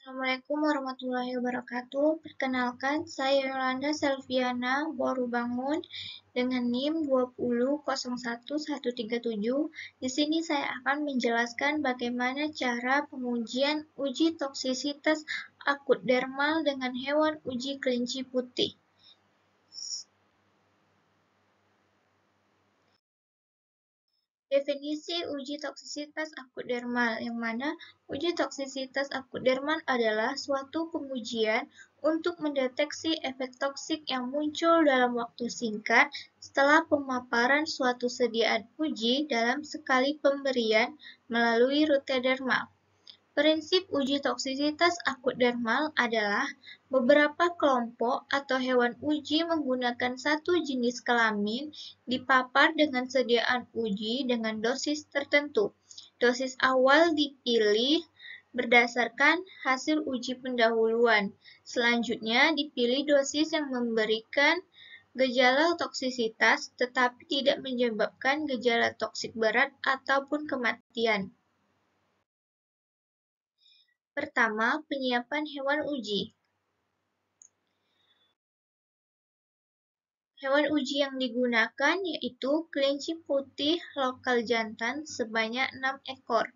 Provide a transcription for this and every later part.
Assalamualaikum warahmatullahi wabarakatuh. Perkenalkan, saya Yolanda Selviana baru bangun dengan NIM 2001137. Di sini saya akan menjelaskan bagaimana cara pengujian uji toksisitas akut dermal dengan hewan uji kelinci putih. Definisi uji toksisitas akut dermal, yang mana uji toksisitas akut dermal adalah suatu pengujian untuk mendeteksi efek toksik yang muncul dalam waktu singkat setelah pemaparan suatu sediaan uji dalam sekali pemberian melalui rute dermal. Prinsip uji toksisitas akut dermal adalah beberapa kelompok atau hewan uji menggunakan satu jenis kelamin dipapar dengan sediaan uji dengan dosis tertentu. Dosis awal dipilih berdasarkan hasil uji pendahuluan. Selanjutnya dipilih dosis yang memberikan gejala toksisitas tetapi tidak menyebabkan gejala toksik berat ataupun kematian. Pertama, penyiapan hewan uji. Hewan uji yang digunakan yaitu kelinci putih lokal jantan sebanyak 6 ekor,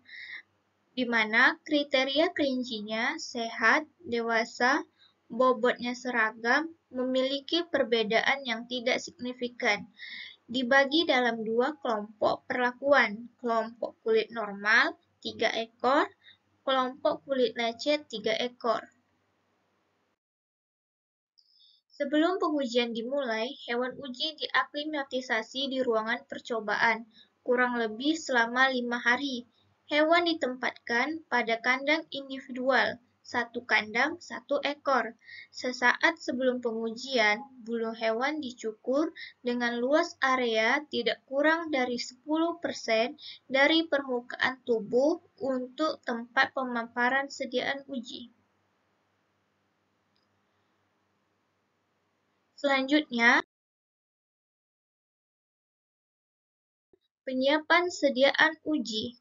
di mana kriteria kelincinya sehat, dewasa, bobotnya seragam, memiliki perbedaan yang tidak signifikan. Dibagi dalam dua kelompok perlakuan, kelompok kulit normal 3 ekor, kelompok kulit lecet 3 ekor. Sebelum pengujian dimulai, hewan uji diaklimatisasi di ruangan percobaan, kurang lebih selama 5 hari. Hewan ditempatkan pada kandang individual, satu kandang, satu ekor. Sesaat sebelum pengujian, bulu hewan dicukur dengan luas area tidak kurang dari 10% dari permukaan tubuh untuk tempat pemaparan sediaan uji. Selanjutnya, penyiapan sediaan uji,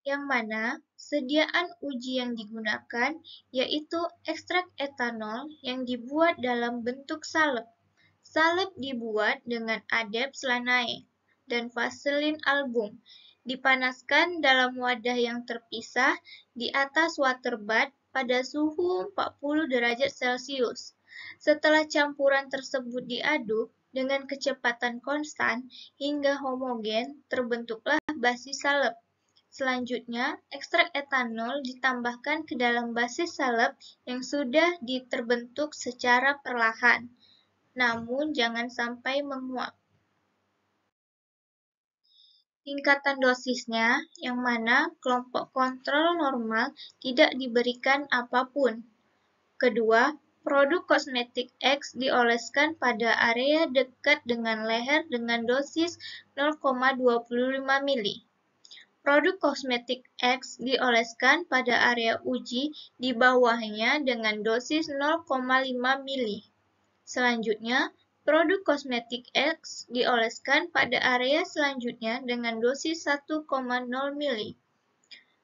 yang mana sediaan uji yang digunakan yaitu ekstrak etanol yang dibuat dalam bentuk salep. Salep dibuat dengan adep slanae dan vaselin album, dipanaskan dalam wadah yang terpisah di atas waterbed pada suhu 40 derajat Celcius. Setelah campuran tersebut diaduk dengan kecepatan konstan hingga homogen, terbentuklah basis salep. Selanjutnya, ekstrak etanol ditambahkan ke dalam basis salep yang sudah terbentuk secara perlahan, namun jangan sampai menguap. Tingkatan dosisnya, yang mana kelompok kontrol normal tidak diberikan apapun. Kedua, produk kosmetik X dioleskan pada area dekat dengan leher dengan dosis 0,25 ml. Produk kosmetik X dioleskan pada area uji di bawahnya dengan dosis 0,5 ml. Selanjutnya, produk kosmetik X dioleskan pada area selanjutnya dengan dosis 1,0 ml.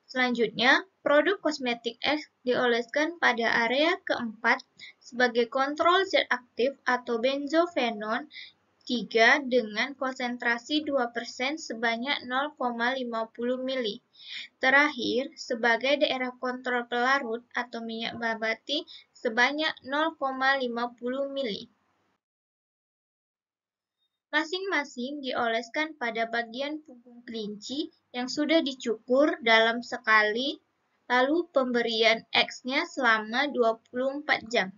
Selanjutnya, produk kosmetik X dioleskan pada area keempat sebagai kontrol zat aktif atau benzofenon 3 dengan konsentrasi 2% sebanyak 0,50 ml. Terakhir, sebagai daerah kontrol pelarut atau minyak nabati sebanyak 0,50 ml. Masing-masing dioleskan pada bagian punggung kelinci yang sudah dicukur dalam sekali, lalu pemberian X-nya selama 24 jam.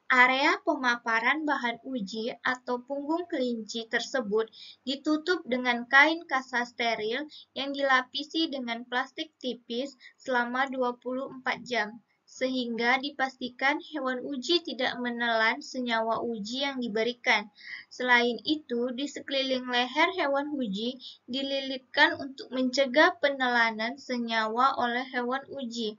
Area pemaparan bahan uji atau punggung kelinci tersebut ditutup dengan kain kasa steril yang dilapisi dengan plastik tipis selama 24 jam, sehingga dipastikan hewan uji tidak menelan senyawa uji yang diberikan. Selain itu, di sekeliling leher hewan uji dililitkan untuk mencegah penelanan senyawa oleh hewan uji.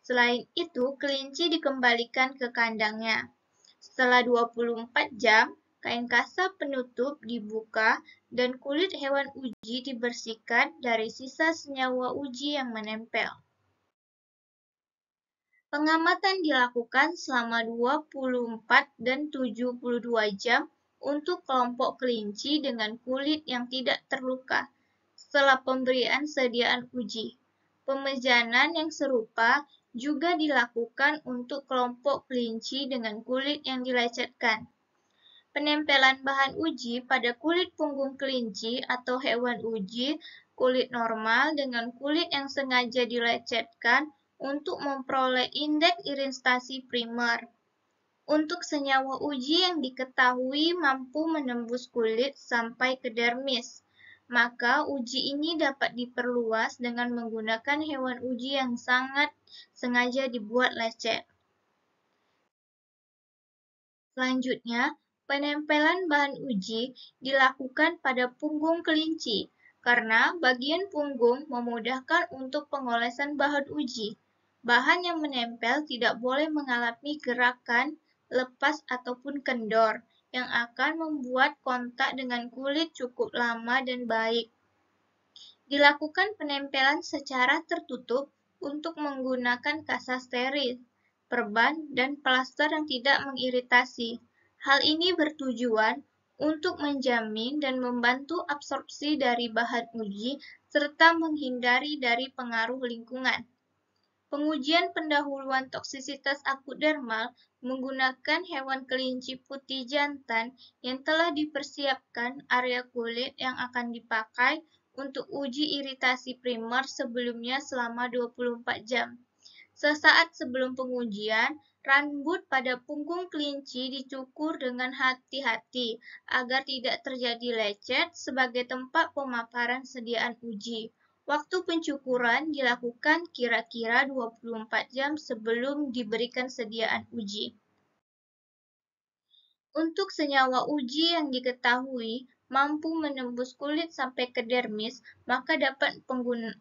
Selain itu, kelinci dikembalikan ke kandangnya. Setelah 24 jam, kain kasa penutup dibuka dan kulit hewan uji dibersihkan dari sisa senyawa uji yang menempel. Pengamatan dilakukan selama 24 dan 72 jam untuk kelompok kelinci dengan kulit yang tidak terluka setelah pemberian sediaan uji. Pemejanan yang serupa juga dilakukan untuk kelompok kelinci dengan kulit yang dilecetkan. Penempelan bahan uji pada kulit punggung kelinci atau hewan uji kulit normal dengan kulit yang sengaja dilecetkan untuk memperoleh indeks iritasi primer. Untuk senyawa uji yang diketahui mampu menembus kulit sampai ke dermis, maka uji ini dapat diperluas dengan menggunakan hewan uji yang sangat sengaja dibuat lecet. Selanjutnya, penempelan bahan uji dilakukan pada punggung kelinci, karena bagian punggung memudahkan untuk pengolesan bahan uji. Bahan yang menempel tidak boleh mengalami gerakan lepas ataupun kendor, yang akan membuat kontak dengan kulit cukup lama dan baik. Dilakukan penempelan secara tertutup untuk menggunakan kasa steril, perban, dan plaster yang tidak mengiritasi. Hal ini bertujuan untuk menjamin dan membantu absorpsi dari bahan uji serta menghindari dari pengaruh lingkungan. Pengujian pendahuluan toksisitas akudermal menggunakan hewan kelinci putih jantan yang telah dipersiapkan area kulit yang akan dipakai untuk uji iritasi primer sebelumnya selama 24 jam. Sesaat sebelum pengujian, rambut pada punggung kelinci dicukur dengan hati-hati agar tidak terjadi lecet sebagai tempat pemaparan sediaan uji. Waktu pencukuran dilakukan kira-kira 24 jam sebelum diberikan sediaan uji. Untuk senyawa uji yang diketahui mampu menembus kulit sampai ke dermis, maka dapat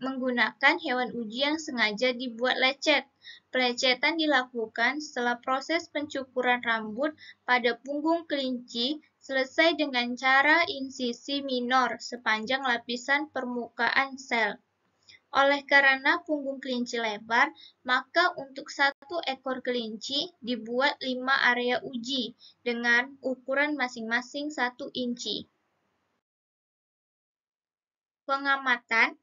menggunakan hewan uji yang sengaja dibuat lecet. Pelecetan dilakukan setelah proses pencukuran rambut pada punggung kelinci selesai dengan cara insisi minor sepanjang lapisan permukaan sel. Oleh karena punggung kelinci lebar, maka untuk satu ekor kelinci dibuat 5 area uji dengan ukuran masing-masing 1 inci. Pengamatan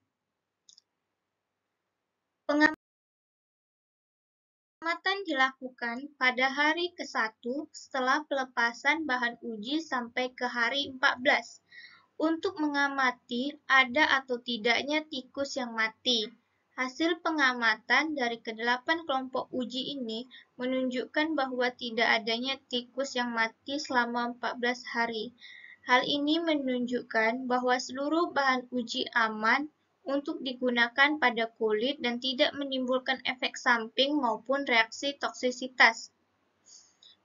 dilakukan pada hari ke-1 setelah pelepasan bahan uji sampai ke hari 14 untuk mengamati ada atau tidaknya tikus yang mati. Hasil pengamatan dari ke-8 kelompok uji ini menunjukkan bahwa tidak adanya tikus yang mati selama 14 hari. Hal ini menunjukkan bahwa seluruh bahan uji aman untuk digunakan pada kulit dan tidak menimbulkan efek samping maupun reaksi toksisitas.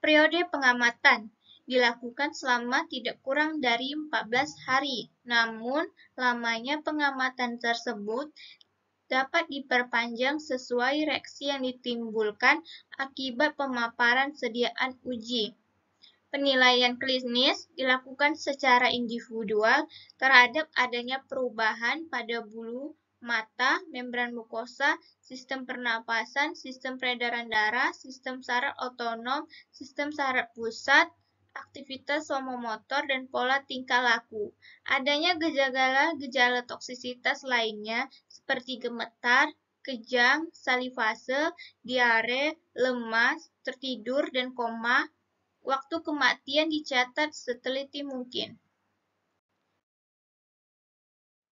Periode pengamatan dilakukan selama tidak kurang dari 14 hari, namun lamanya pengamatan tersebut dapat diperpanjang sesuai reaksi yang ditimbulkan akibat pemaparan sediaan uji. Penilaian klinis dilakukan secara individual terhadap adanya perubahan pada bulu mata, membran mukosa, sistem pernapasan, sistem peredaran darah, sistem saraf otonom, sistem saraf pusat, aktivitas somomotor, dan pola tingkah laku. Adanya gejala toksisitas lainnya seperti gemetar, kejang, salivase, diare, lemas, tertidur, dan koma. Waktu kematian dicatat seteliti mungkin.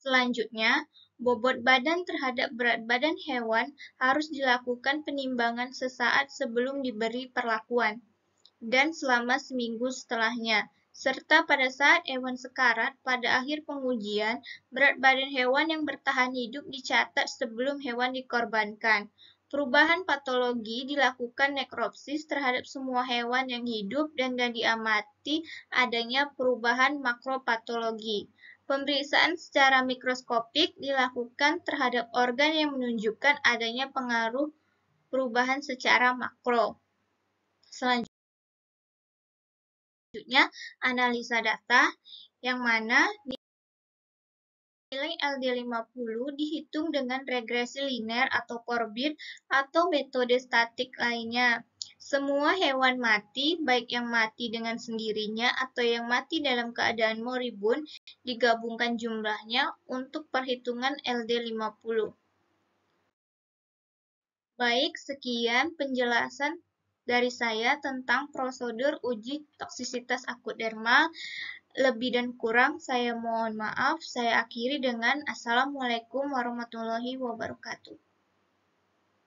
Selanjutnya, bobot badan terhadap berat badan hewan harus dilakukan penimbangan sesaat sebelum diberi perlakuan dan selama seminggu setelahnya, serta pada saat hewan sekarat pada akhir pengujian, berat badan hewan yang bertahan hidup dicatat sebelum hewan dikorbankan. Perubahan patologi dilakukan nekropsis terhadap semua hewan yang hidup dan diamati adanya perubahan makropatologi. Pemeriksaan secara mikroskopik dilakukan terhadap organ yang menunjukkan adanya pengaruh perubahan secara makro. Selanjutnya, analisa data, yang mana nilai LD50 dihitung dengan regresi linear atau Corbin atau metode statik lainnya. Semua hewan mati, baik yang mati dengan sendirinya atau yang mati dalam keadaan moribund, digabungkan jumlahnya untuk perhitungan LD50. Baik, sekian penjelasan dari saya tentang prosedur uji toksisitas akut dermal. Lebih dan kurang saya mohon maaf. Saya akhiri dengan Assalamualaikum warahmatullahi wabarakatuh.